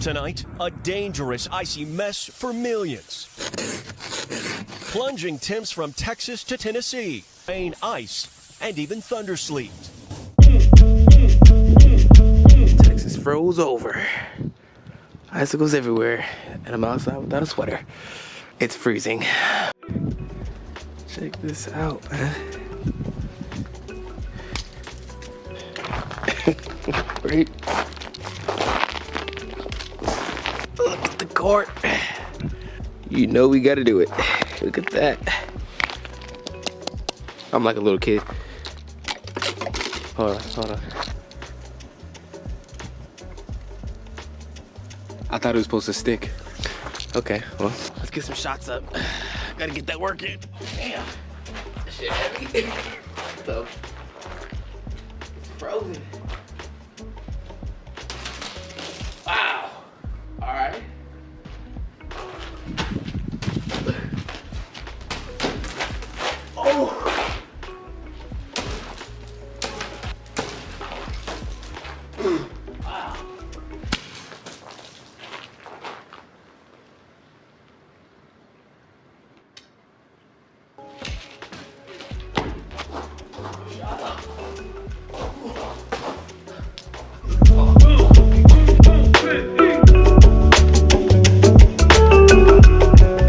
Tonight, a dangerous icy mess for millions. Plunging temps from Texas to Tennessee. Rain, ice, and even thundersleet. Texas froze over. Icicles everywhere, and I'm outside without a sweater. It's freezing. Check this out, man. Great. Look at the court. You know we gotta do it. Look at that. I'm like a little kid. Hold on. I thought it was supposed to stick. Okay, well, let's get some shots up. Gotta get that work in. Damn, that shit heavy. So, it's frozen. Wow. All right. Oh. Wow.